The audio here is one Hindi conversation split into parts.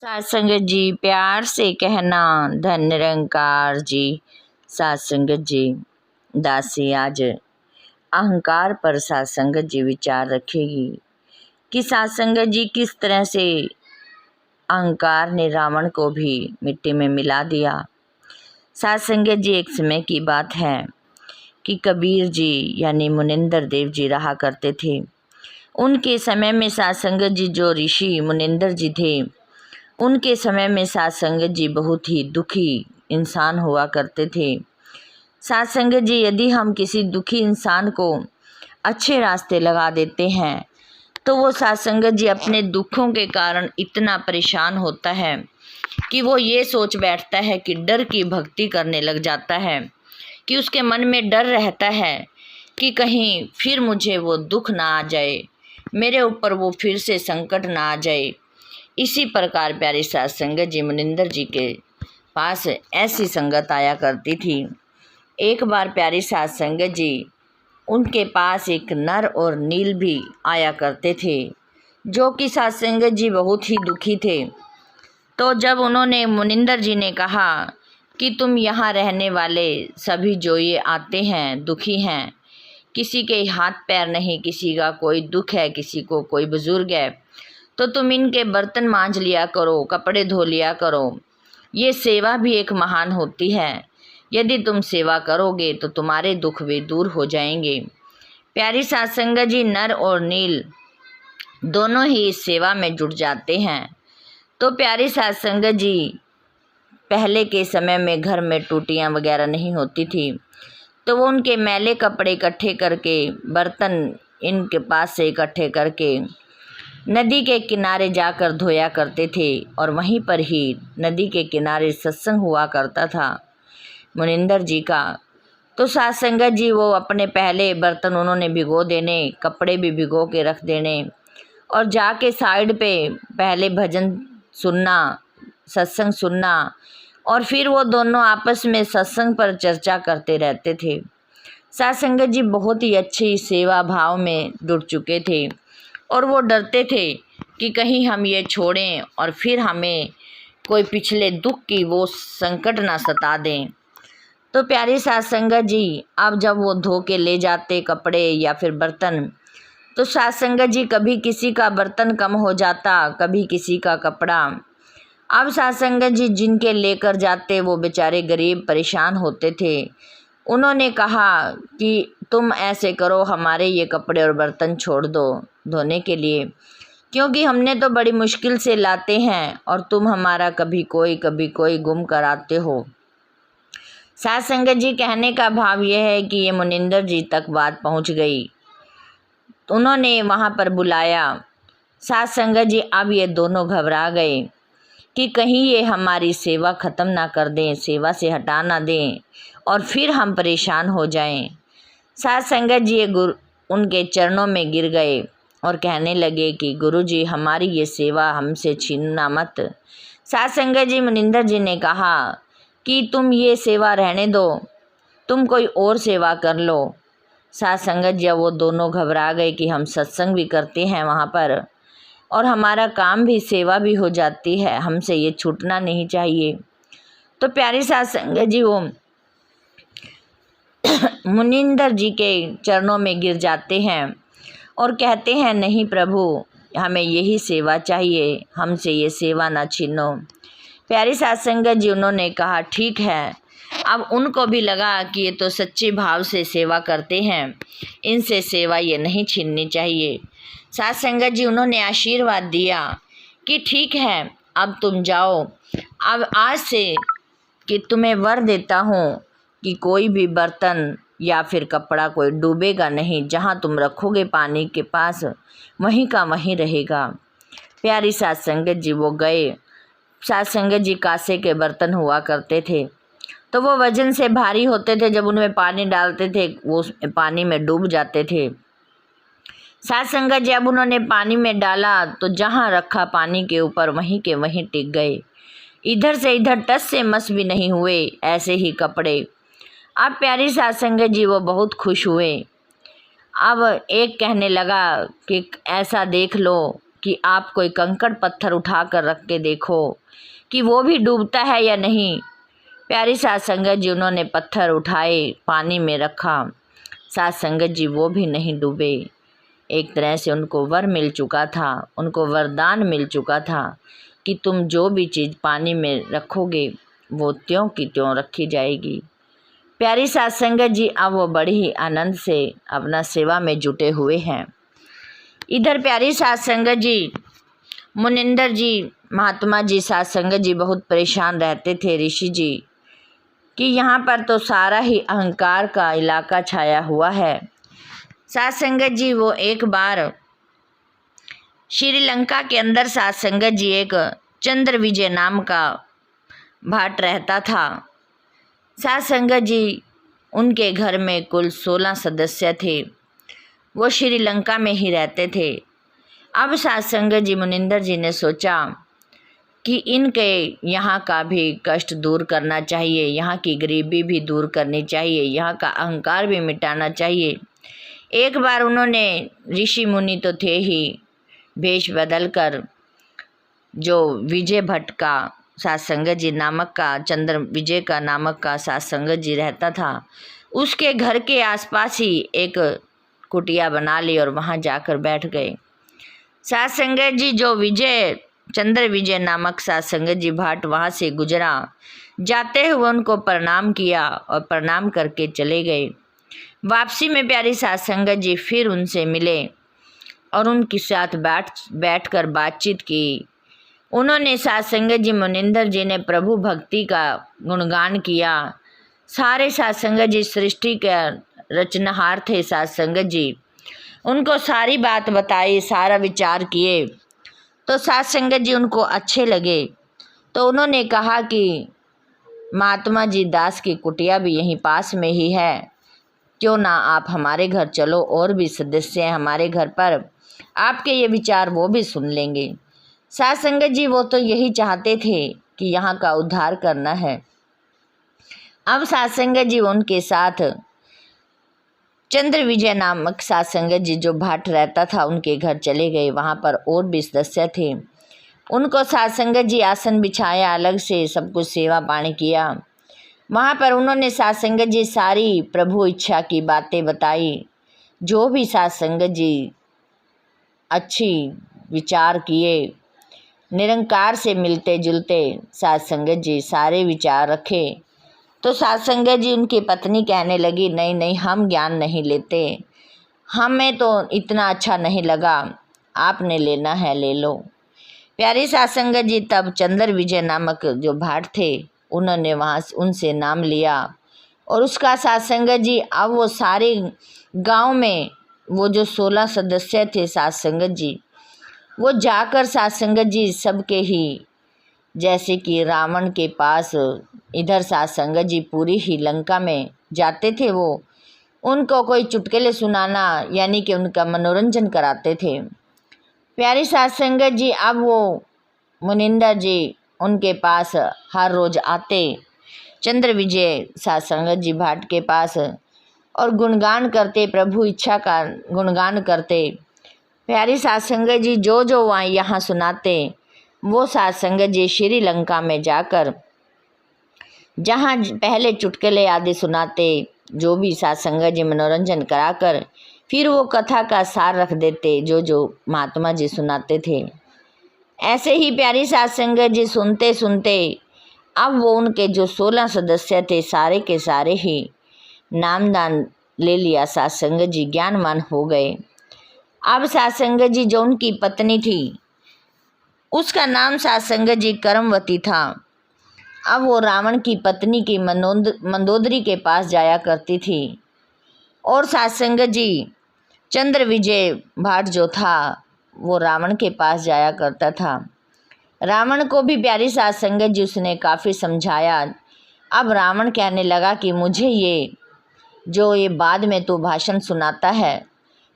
सात संगत जी प्यार से कहना धन निरंकार जी। सात संगत जी दासी आज अहंकार पर सात संगत जी विचार रखेगी कि सात संगत जी किस तरह से अहंकार ने रावण को भी मिट्टी में मिला दिया। सात संगत जी एक समय की बात है कि कबीर जी यानी मुनिंदर देव जी रहा करते थे। उनके समय में सात संगत जी जो ऋषि मुनिंदर जी थे, उनके समय में सात संगत जी बहुत ही दुखी इंसान हुआ करते थे। सात संगत जी यदि हम किसी दुखी इंसान को अच्छे रास्ते लगा देते हैं तो वो सात संगत जी अपने दुखों के कारण इतना परेशान होता है कि वो ये सोच बैठता है कि डर की भक्ति करने लग जाता है, कि उसके मन में डर रहता है कि कहीं फिर मुझे वो दुख ना आ जाए, मेरे ऊपर वो फिर से संकट ना आ जाए। इसी प्रकार प्यारी सात संगत जी मुनिंदर जी के पास ऐसी संगत आया करती थी। एक बार प्यारी सात संगत जी उनके पास एक नर और नील भी आया करते थे, जो कि सात संगत जी बहुत ही दुखी थे। तो जब उन्होंने मुनिंदर जी ने कहा कि तुम यहाँ रहने वाले सभी जो ये आते हैं दुखी हैं, किसी के हाथ पैर नहीं, किसी का कोई दुख है, किसी को कोई बुजुर्ग है, तो तुम इनके बर्तन मांज लिया करो, कपड़े धो लिया करो। ये सेवा भी एक महान होती है। यदि तुम सेवा करोगे तो तुम्हारे दुख भी दूर हो जाएंगे। प्यारी सात संगत जी नर और नील दोनों ही इस सेवा में जुट जाते हैं। तो प्यारी सात संगत जी पहले के समय में घर में टूटियाँ वगैरह नहीं होती थी, तो वो उनके मैले कपड़े इकट्ठे करके, बर्तन इनके पास से इकट्ठे करके नदी के किनारे जाकर धोया करते थे, और वहीं पर ही नदी के किनारे सत्संग हुआ करता था मुनिंदर जी का। तो सात संगत जी वो अपने पहले बर्तन उन्होंने भिगो देने, कपड़े भी भिगो के रख देने, और जाके साइड पे पहले भजन सुनना, सत्संग सुनना, और फिर वो दोनों आपस में सत्संग पर चर्चा करते रहते थे। सात संगत जी बहुत ही अच्छी सेवा भाव में जुट चुके थे, और वो डरते थे कि कहीं हम ये छोड़ें और फिर हमें कोई पिछले दुख की वो संकट ना सता दें। तो प्यारी सात संगत जी अब जब वो धो के ले जाते कपड़े या फिर बर्तन, तो सात संगत जी कभी किसी का बर्तन कम हो जाता, कभी किसी का कपड़ा। अब सात संगत जी जिनके लेकर जाते वो बेचारे गरीब परेशान होते थे। उन्होंने कहा कि तुम ऐसे करो, हमारे ये कपड़े और बर्तन छोड़ दो धोने के लिए, क्योंकि हमने तो बड़ी मुश्किल से लाते हैं और तुम हमारा कभी कोई गुम कराते हो। सात संगत जी कहने का भाव यह है कि ये मुनिंदर जी तक बात पहुंच गई। उन्होंने वहां पर बुलाया। सात संगत जी अब ये दोनों घबरा गए कि कहीं ये हमारी सेवा ख़त्म ना कर दें, सेवा से हटा ना दें और फिर हम परेशान हो जाएं। सात संगत जी उनके चरणों में गिर गए और कहने लगे कि गुरु जी हमारी ये सेवा हमसे छीनना मत। सात संगत जी मुनिंदर जी ने कहा कि तुम ये सेवा रहने दो, तुम कोई और सेवा कर लो। सात संगत जी वो दोनों घबरा गए कि हम सत्संग भी करते हैं वहाँ पर और हमारा काम भी सेवा भी हो जाती है, हमसे ये छूटना नहीं चाहिए। तो प्यारी सात संगत जी वो मुनिंदर जी के चरणों में गिर जाते हैं और कहते हैं नहीं प्रभु, हमें यही सेवा चाहिए, हमसे ये सेवा ना छीनो। प्यारी सात संगत जी उन्होंने कहा ठीक है। अब उनको भी लगा कि ये तो सच्चे भाव से सेवा करते हैं, इनसे सेवा ये नहीं छीननी चाहिए। सात संगत जी उन्होंने आशीर्वाद दिया कि ठीक है अब तुम जाओ, अब आज से कि तुम्हें वर देता हूँ कि कोई भी बर्तन या फिर कपड़ा कोई डूबेगा नहीं, जहाँ तुम रखोगे पानी के पास वहीं का वहीं रहेगा। प्यारी सात संगत जी वो गए। सात संगत जी कांसे के बर्तन हुआ करते थे, तो वो वजन से भारी होते थे, जब उनमें पानी डालते थे वो पानी में डूब जाते थे। सात संगत जब उन्होंने पानी में डाला तो जहाँ रखा पानी के ऊपर वहीं के वहीं टिक गए, इधर से इधर टस से मस भी नहीं हुए, ऐसे ही कपड़े। अब प्यारी सात संगत जी वो बहुत खुश हुए। अब एक कहने लगा कि ऐसा देख लो कि आप कोई कंकड़ पत्थर उठा कर रख के देखो कि वो भी डूबता है या नहीं। प्यारी साध संगत जी, उन्होंने पत्थर उठाए, पानी में रखा। साध संगत जी वो भी नहीं डूबे। एक तरह से उनको वर मिल चुका था, उनको वरदान मिल चुका था कि तुम जो भी चीज़ पानी में रखोगे वो त्यों की त्यों रखी जाएगी। प्यारी साध संगत जी, अब वो बड़ी ही आनंद से अपना सेवा में जुटे हुए हैं। इधर प्यारी साध संगत जी, मुनिंदर जी, महात्मा जी, साध संगत जी बहुत परेशान रहते थे ऋषि जी कि यहाँ पर तो सारा ही अहंकार का इलाका छाया हुआ है। साध संगत जी, वो एक बार श्रीलंका के अंदर साध संगत जी एक चंद्र विजय नाम का भाट रहता था। साध संगत जी, उनके घर में कुल 16 सदस्य थे। वो श्रीलंका में ही रहते थे। अब साध संगत जी, मुनिंदर जी ने सोचा कि इनके यहाँ का भी कष्ट दूर करना चाहिए, यहाँ की गरीबी भी दूर करनी चाहिए, यहाँ का अहंकार भी मिटाना चाहिए। एक बार उन्होंने, ऋषि मुनि तो थे ही, वेश बदल कर जो विजय भट्ट का साध संगत जी नामक का, चंद्र विजय का नामक का साध संगत जी रहता था, उसके घर के आसपास ही एक कुटिया बना ली और वहाँ जाकर बैठ गए। साध संगत जी, जो विजय, चंद्र विजय नामक साध संगत जी भाट वहाँ से गुजरा, जाते हुए उनको प्रणाम किया और प्रणाम करके चले गए। वापसी में प्यारी साध संगत जी फिर उनसे मिले और उनके साथ बैठकर बातचीत की। उन्होंने, साध संगत जी, मुनिंदर जी ने प्रभु भक्ति का गुणगान किया। सारे साध संगत जी सृष्टि के रचनहार थे। साध संगत जी उनको सारी बात बताई, सारा विचार किए तो साध संगत जी उनको अच्छे लगे। तो उन्होंने कहा कि महात्मा जी दास की कुटिया भी यहीं पास में ही है, क्यों ना आप हमारे घर चलो, और भी सदस्य हैं हमारे घर पर, आपके ये विचार वो भी सुन लेंगे। साध संगत जी वो तो यही चाहते थे कि यहाँ का उद्धार करना है। अब साध संगत जी उनके साथ चंद्र विजय नामक साध संगत जी जो भाट रहता था उनके घर चले गए। वहाँ पर और भी सदस्य थे। उनको साध संगत जी आसन बिछाया, अलग से सब कुछ सेवा पानी किया। वहाँ पर उन्होंने साध संगत जी सारी प्रभु इच्छा की बातें बताई। जो भी साध संगत जी अच्छी विचार किए, निरंकार से मिलते जुलते साध संगत जी सारे विचार रखे। तो साध संगत जी, उनकी पत्नी कहने लगी, नहीं नहीं, हम ज्ञान नहीं लेते, हमें तो इतना अच्छा नहीं लगा, आपने लेना है ले लो। प्यारी साध संगत जी तब चंद्र विजय नामक जो भाट थे उन्होंने वहाँ उनसे नाम लिया और उसका साध संगत जी, अब वो सारे गांव में वो जो 16 सदस्य थे साध संगत जी, वो जाकर साध संगत जी सबके ही, जैसे कि रावण के पास इधर साध संगत जी पूरी ही लंका में जाते थे, वो उनको कोई चुटकुले सुनाना यानी कि उनका मनोरंजन कराते थे। प्यारी साध संगत जी, अब वो मुनिंदर जी उनके पास हर रोज़ आते, चंद्र विजय साध संगत जी भाट के पास, और गुणगान करते, प्रभु इच्छा का गुणगान करते। प्यारी साध संगत जी जो जो वहाँ यहाँ सुनाते, वो साध संगत जी श्रीलंका में जाकर जहाँ पहले चुटकुले आदि सुनाते, जो भी साध संगत जी मनोरंजन कराकर फिर वो कथा का सार रख देते जो जो महात्मा जी सुनाते थे। ऐसे ही प्यारी साध संगत जी सुनते सुनते अब वो उनके जो 16 सदस्य थे सारे के सारे ही नामदान ले लिया। साध संगत जी ज्ञानवान हो गए। अब साध संगत जी जो उनकी पत्नी थी उसका नाम साध संगत जी कर्मवती था। अब वो रावण की पत्नी की मंदोदरी के पास जाया करती थी और साध संगत जी चंद्र विजय भाट जो था वो रावण के पास जाया करता था। रावण को भी प्यारी साध संगत जी उसने काफ़ी समझाया। अब रावण कहने लगा कि मुझे ये बाद में तू भाषण सुनाता है,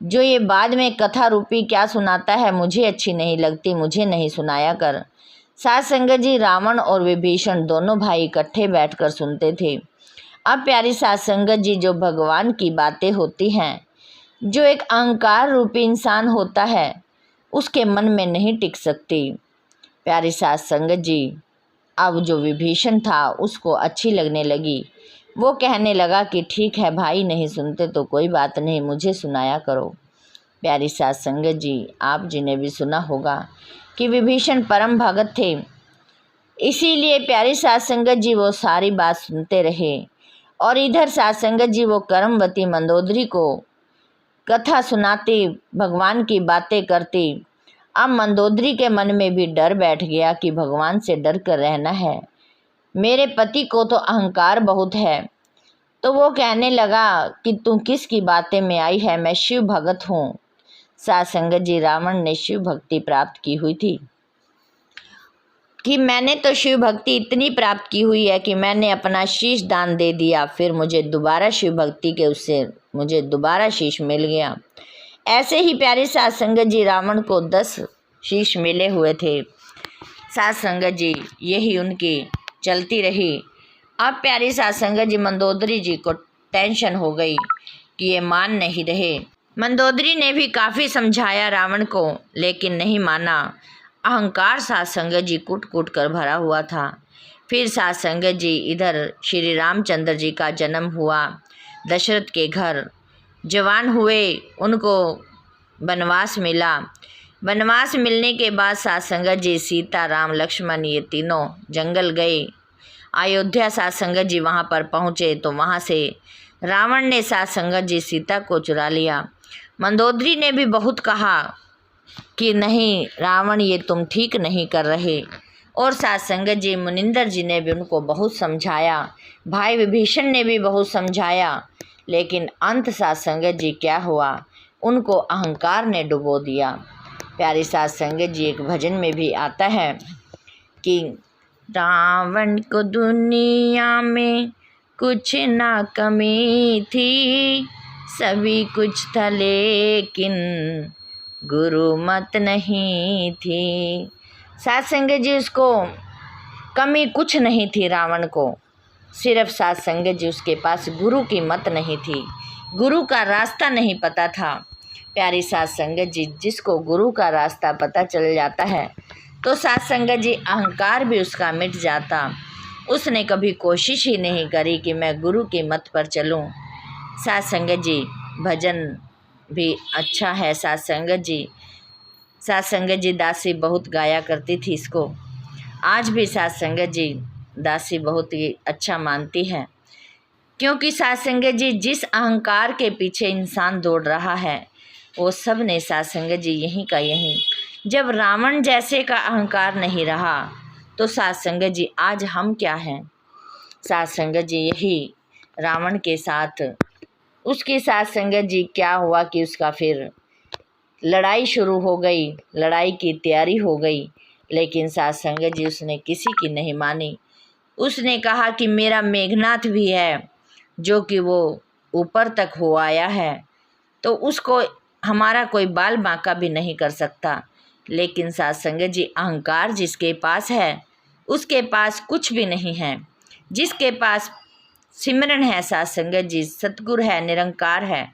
जो ये बाद में कथा रूपी क्या सुनाता है, मुझे अच्छी नहीं लगती, मुझे नहीं सुनाया कर। साध संगत जी रावण और विभीषण दोनों भाई इकट्ठे बैठकर सुनते थे। अब प्यारी साध संगत जी जो भगवान की बातें होती हैं, जो एक अहंकार रूपी इंसान होता है उसके मन में नहीं टिक सकती। प्यारी सास संगत जी, अब जो विभीषण था उसको अच्छी लगने लगी। वो कहने लगा कि ठीक है भाई, नहीं सुनते तो कोई बात नहीं, मुझे सुनाया करो। प्यारी सास संगत जी, आप जी ने भी सुना होगा कि विभीषण परम भगत थे, इसीलिए प्यारी सात संगत जी वो सारी बात सुनते रहे। और इधर सात संगत जी वो कर्मवती मंदोदरी को कथा सुनाती, भगवान की बातें करती। अब मंदोदरी के मन में भी डर बैठ गया कि भगवान से डर कर रहना है, मेरे पति को तो अहंकार बहुत है। तो वो कहने लगा कि तू किसकी बातें में आई है, मैं शिव भगत हूँ। सात संगत जी, रावण ने शिव भक्ति प्राप्त की हुई थी कि मैंने तो शिव भक्ति इतनी प्राप्त की हुई है कि मैंने अपना शीश दान दे दिया, फिर मुझे दोबारा शिव भक्ति के उससे मुझे दोबारा शीश मिल गया। ऐसे ही प्यारी सात संगत जी, रावण को 10 शीश मिले हुए थे। सात संगत जी यही उनकी चलती रही। अब प्यारी सात संगत जी, मंदोदरी जी को टेंशन हो गई कि ये मान नहीं रहे। मंदोदरी ने भी काफ़ी समझाया रावण को, लेकिन नहीं माना। अहंकार सात संगत जी कूट कूट कर भरा हुआ था। फिर सात संगत जी, इधर श्री रामचंद्र जी का जन्म हुआ दशरथ के घर। जवान हुए, उनको वनवास मिला। वनवास मिलने के बाद सात संगत जी, सीता, राम, लक्ष्मण ये तीनों जंगल गए। अयोध्या सात संगत जी वहाँ पर पहुँचे तो वहाँ से रावण ने सात संगत जी सीता को चुरा लिया। मंदोदरी ने भी बहुत कहा कि नहीं रावण, ये तुम ठीक नहीं कर रहे। और सात संगत जी, मुनिंदर जी ने भी उनको बहुत समझाया, भाई विभीषण ने भी बहुत समझाया, लेकिन अंत सात संगत जी क्या हुआ, उनको अहंकार ने डुबो दिया। प्यारी सात संगत जी, एक भजन में भी आता है कि रावण को दुनिया में कुछ ना कमी थी, सभी कुछ था लेकिन गुरु मत नहीं थी। सात संगत जी, उसको कमी कुछ नहीं थी रावण को, सिर्फ सात संगत जी उसके पास गुरु की मत नहीं थी, गुरु का रास्ता नहीं पता था। प्यारी सात संगत जी, जिसको गुरु का रास्ता पता चल जाता है तो सात संगत जी अहंकार भी उसका मिट जाता। उसने कभी कोशिश ही नहीं करी कि मैं गुरु की मत पर चलूं। सात संगत जी, भजन भी अच्छा है। सात संगत जी दासी बहुत गाया करती थी इसको। आज भी सात संगत जी दासी बहुत ही अच्छा मानती है, क्योंकि सात संगत जी जिस अहंकार के पीछे इंसान दौड़ रहा है वो सब ने सात संगत जी यहीं का यहीं। जब रावण जैसे का अहंकार नहीं रहा तो सात संगत जी आज हम क्या हैं। सात संगत जी यही रावण के साथ, उसकी सात संगत जी क्या हुआ कि उसका फिर लड़ाई शुरू हो गई, लड़ाई की तैयारी हो गई, लेकिन सात संगत जी उसने किसी की नहीं मानी। उसने कहा कि मेरा मेघनाथ भी है जो कि वो ऊपर तक हो आया है, तो उसको हमारा कोई बाल बांका भी नहीं कर सकता। लेकिन सात संगत जी अहंकार जिसके पास है उसके पास कुछ भी नहीं है। जिसके पास सिमरन है सात संगत जी, सतगुरु है, निरंकार है,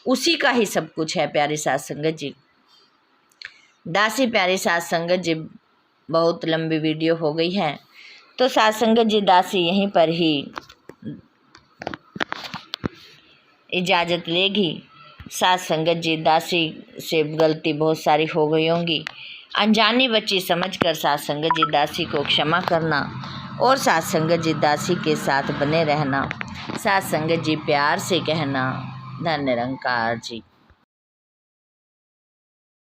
उसी का ही सब कुछ है। प्यारी सात संगत जी दासी, प्यारी सात संगत जी बहुत लंबी वीडियो हो गई है, तो सात संगत जी दासी यहीं पर ही इजाज़त लेगी। सात संगत जी दासी से गलती बहुत सारी हो गई होंगी, अनजानी बच्ची समझकर सात संगत जी दासी को क्षमा करना और सात संगत जी दासी के साथ बने रहना। सात संगत जी प्यार से कहना, धन निरंकार जी।